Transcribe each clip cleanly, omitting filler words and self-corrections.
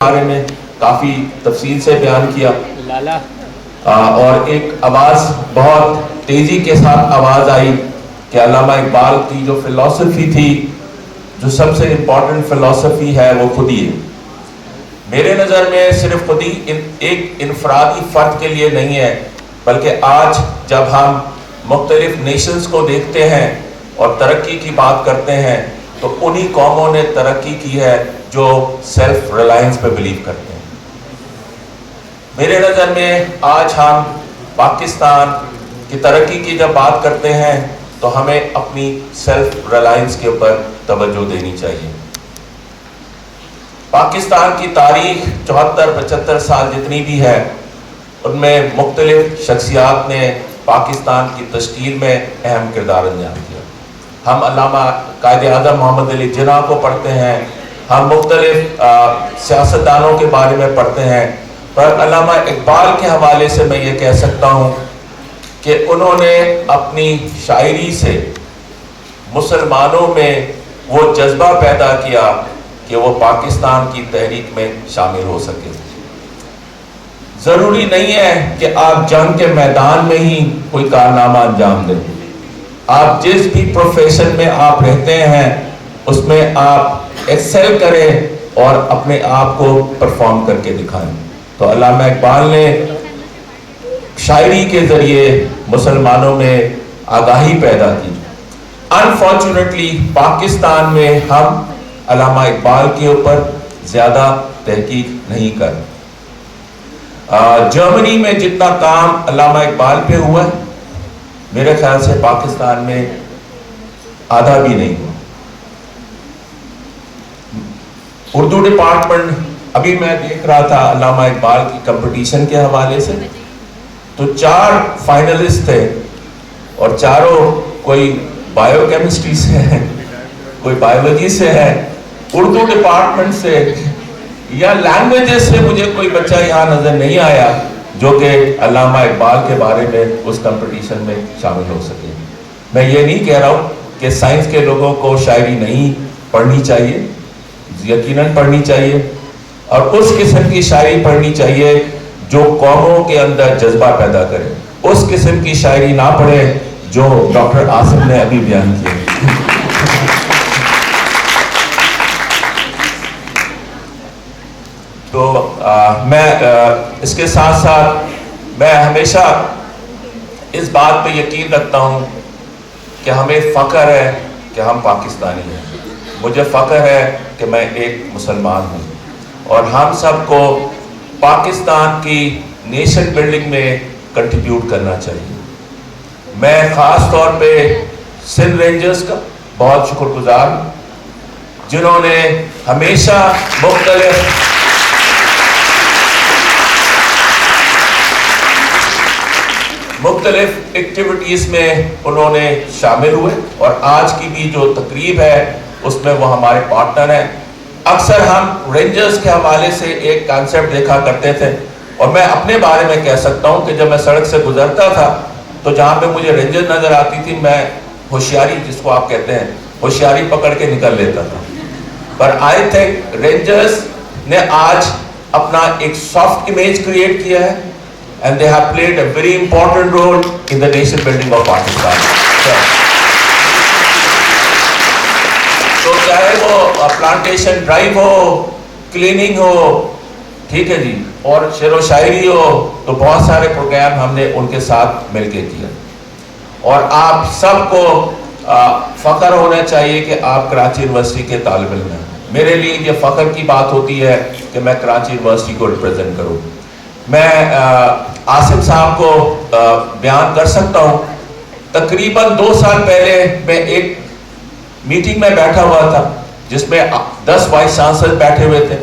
بارے میں کافی تفصیل سے بیان کیا اور ایک آواز بہت تیزی کے ساتھ آواز آئی کہ علامہ اقبال کی جو فلسفی تھی، جو سب سے امپورٹنٹ فلسفی ہے وہ خودی ہے۔ میرے نظر میں صرف خودی ایک انفرادی فرد کے لیے نہیں ہے، بلکہ آج جب ہم مختلف نیشنز کو دیکھتے ہیں اور ترقی کی بات کرتے ہیں تو انہی قوموں نے ترقی کی ہے جو سیلف ریلائنس پہ بلیو کرتے ہیں۔ میرے نظر میں آج ہم پاکستان کی ترقی کی جب بات کرتے ہیں تو ہمیں اپنی سیلف ریلائنس کے اوپر توجہ دینی چاہیے۔ پاکستان کی تاریخ 74-75 سال جتنی بھی ہے، ان میں مختلف شخصیات نے پاکستان کی تشکیل میں اہم کردار انجام دیا۔ ہم علامہ قائد اعظم محمد علی جناح کو پڑھتے ہیں، ہم مختلف سیاستدانوں کے بارے میں پڑھتے ہیں، پر علامہ اقبال کے حوالے سے میں یہ کہہ سکتا ہوں کہ انہوں نے اپنی شاعری سے مسلمانوں میں وہ جذبہ پیدا کیا کہ وہ پاکستان کی تحریک میں شامل ہو سکے۔ ضروری نہیں ہے کہ آپ جنگ کے میدان میں ہی کوئی کارنامہ انجام دیں، آپ جس بھی پروفیشن میں آپ رہتے ہیں اس میں آپ ایکسل کریں اور اپنے آپ کو پرفارم کر کے دکھائیں۔ تو علامہ اقبال نے شاعری کے ذریعے مسلمانوں میں آگاہی پیدا کی۔ انفارچونیٹلی پاکستان میں ہم علامہ اقبال کے اوپر زیادہ تحقیق نہیں کر۔ جرمنی میں جتنا کام علامہ اقبال پہ ہوا ہے، میرے خیال سے پاکستان میں آدھا بھی نہیں ہوا۔ اردو ڈپارٹمنٹ، ابھی میں دیکھ رہا تھا علامہ اقبال کی کمپٹیشن کے حوالے سے، تو 4 فائنلسٹ تھے اور چاروں کوئی بائیو کیمسٹری سے ہے، کوئی بائیولوجی سے ہے، اردو ڈپارٹمنٹ سے یا لینگویجز سے مجھے کوئی بچہ یہاں نظر نہیں آیا جو کہ علامہ اقبال کے بارے میں اس کمپٹیشن میں شامل ہو سکے۔ میں یہ نہیں کہہ رہا ہوں کہ سائنس کے لوگوں کو شاعری نہیں پڑھنی چاہیے، یقیناً پڑھنی چاہیے، اور اس قسم کی شاعری پڑھنی چاہیے جو قوموں کے اندر جذبہ پیدا کرے۔ اس قسم کی شاعری نہ پڑھے جو ڈاکٹر عاصم نے ابھی بیان کیا۔ تو میں اس کے ساتھ ساتھ میں ہمیشہ اس بات پہ یقین رکھتا ہوں کہ ہمیں فخر ہے کہ ہم پاکستانی ہیں، مجھے فخر ہے کہ میں ایک مسلمان ہوں، اور ہم سب کو پاکستان کی نیشن بلڈنگ میں کنٹریبیوٹ کرنا چاہیے۔ میں خاص طور پہ سندھ رینجرز کا بہت شکر گزار ہوں جنہوں نے ہمیشہ مختلف ایکٹیویٹیز میں انہوں نے شامل ہوئے، اور آج کی بھی جو تقریب ہے اس میں وہ ہمارے پارٹنر ہیں۔ اکثر ہم رینجرز کے حوالے سے ایک کانسیپٹ دیکھا کرتے تھے، اور میں اپنے بارے میں کہہ سکتا ہوں کہ جب میں سڑک سے گزرتا تھا تو جہاں پہ مجھے رینجر نظر آتی تھی، میں ہوشیاری، جس کو آپ کہتے ہیں ہوشیاری، پکڑ کے نکل لیتا تھا۔ پر آئی تھنک رینجرز نے آج اپنا ایک سافٹ امیج کریٹ کیا ہے، and they have played a very important role in the nation building of Pakistan. تو چاہے وہ پلانٹیشن ڈرائیو ہو، کلیننگ ہو، ٹھیک ہے جی، اور شعر و شاعری ہو، تو بہت سارے پروگرام ہم نے ان کے ساتھ مل کے کیا، اور آپ سب کو فخر ہونا چاہیے کہ آپ کراچی یونیورسٹی کے طالب علم ہیں۔ میرے لیے یہ فخر کی بات ہوتی ہے کہ میں کراچی یونیورسٹی کو ریپرزینٹ کروں۔ میں عاصم صاحب کو بیان کر سکتا ہوں، تقریباً 2 سال پہلے میں ایک میٹنگ میں بیٹھا ہوا تھا جس میں 10 وائس چانسلر بیٹھے ہوئے تھے،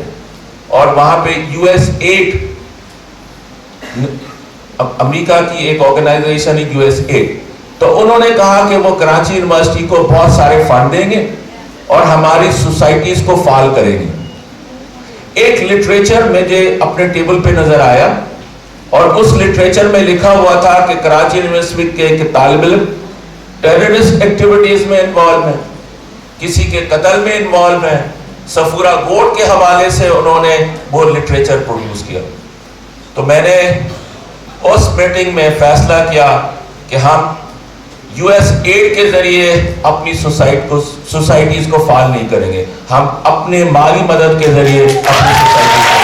اور وہاں پہ US8 امریکہ کی ایک آرگنائزیشن ہے US8، تو انہوں نے کہا کہ وہ کراچی یونیورسٹی کو بہت سارے فنڈ دیں گے اور ہماری سوسائٹیز کو فعال کریں گے۔ ایک لٹریچر مجھے اپنے ٹیبل پہ نظر آیا، اور اس لٹریچر میں لکھا ہوا تھا کہ کراچی یونیورسٹی کے ایک طالب علم ٹیررسٹ ایکٹیویٹیز میں انوالو ہیں، کسی کے قتل میں انوالو ہیں، سفورہ گوڈ کے حوالے سے انہوں نے وہ لٹریچر پروڈیوس کیا. تو میں نے اس میٹنگ میں فیصلہ کیا کہ ہم یو ایس ایڈ کے ذریعے اپنی سوسائٹیز کو فعال نہیں کریں گے, ہم اپنے مالی مدد کے ذریعے اپنی سوسائٹیز کو.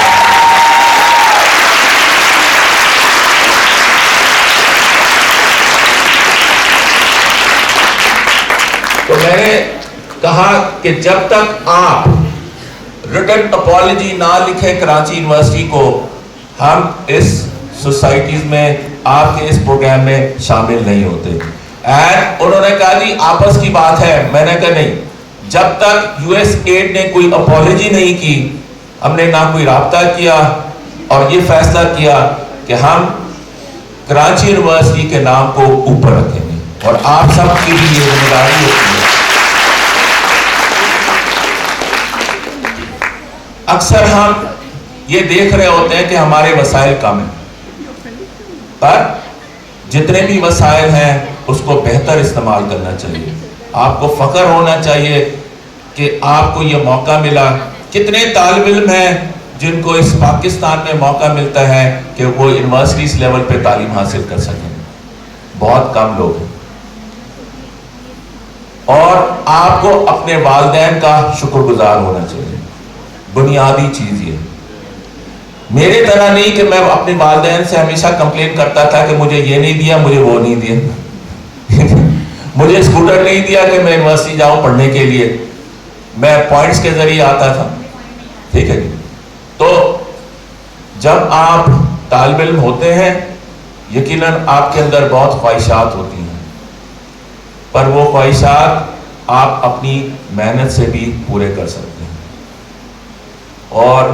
تو میں نے کہا کہ جب تک آپ ریٹن اپالوجی نہ لکھے کراچی یونیورسٹی کو, ہم اس سوسائٹیز میں آپ کے اس پروگرام میں شامل نہیں ہوتے. اینڈ انہوں نے کہا جی آپس کی بات ہے. میں نے کہا نہیں, جب تک یو ایس ایڈ نے کوئی اپالوجی نہیں کی, ہم نے نہ کوئی رابطہ کیا, اور یہ فیصلہ کیا کہ ہم کراچی یونیورسٹی کے نام کو اوپر رکھیں گے, اور آپ سب کی بھی یہ ذمہ داری ہوتی ہے. اکثر ہم یہ دیکھ رہے ہوتے ہیں کہ ہمارے وسائل کم ہیں, پر جتنے بھی وسائل ہیں اس کو بہتر استعمال کرنا چاہیے. آپ کو فخر ہونا چاہیے کہ آپ کو یہ موقع ملا. کتنے طالب علم ہیں جن کو اس پاکستان میں موقع ملتا ہے کہ وہ یونیورسٹیز لیول پہ تعلیم حاصل کر سکیں؟ بہت کم لوگ ہیں. اور آپ کو اپنے والدین کا شکر گزار ہونا چاہیے. بنیادی چیز یہ, میرے طرح نہیں کہ میں اپنے والدین سے ہمیشہ کمپلین کرتا تھا کہ مجھے یہ نہیں دیا, مجھے وہ نہیں دیا, مجھے اسکوٹر نہیں دیا کہ میں یونیورسٹی جاؤں پڑھنے کے لیے. میں پوائنٹس کے ذریعے آتا تھا. ٹھیک ہے جی. تو جب آپ طالب علم ہوتے ہیں, یقیناً آپ کے اندر بہت خواہشات ہوتی ہیں, پر وہ خواہشات آپ اپنی محنت سے بھی پورے کر سکتے ہیں. اور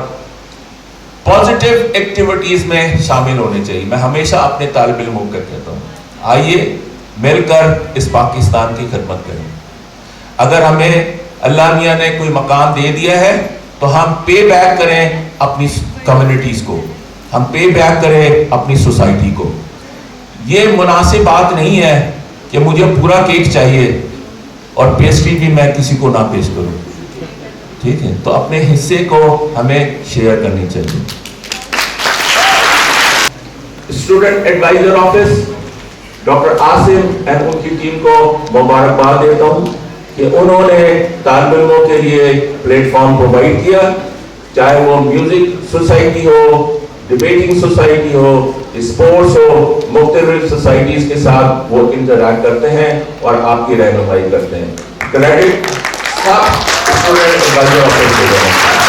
پازیٹیو ایکٹیویٹیز میں شامل ہونے چاہیے. میں ہمیشہ اپنے طالب علموں کو کہتا ہوں, آئیے مل کر اس پاکستان کی خدمت کریں. اگر ہمیں اللہ میاں نے کوئی مقام دے دیا ہے تو ہم پے بیک کریں اپنی کمیونٹیز کو, ہم پے بیک کریں اپنی سوسائٹی کو. یہ مناسب بات نہیں ہے کہ مجھے پورا کیک چاہیے اور پیسٹری بھی میں کسی کو نہ پیش کروں. ٹھیک ہے, تو اپنے حصے کو ہمیں شیئر کرنی چاہیے. Student advisor office doctor Asim اور ان کی ٹیم کو مبارکباد دیتا ہوں کہ انہوں نے طالب علموں کے لیے پلیٹ فارم پرووائڈ کیا, چاہے وہ میوزک سوسائٹی ہو, ڈیبیٹنگ سوسائٹی ہو, اسپورٹس ہو, مختلف سوسائٹیز کے ساتھ وہ انٹریکٹ کرتے ہیں اور آپ کی رہنمائی کرتے ہیں. کریڈٹ سب اسٹوڈنٹ ایڈوائزر آفس کو دینا.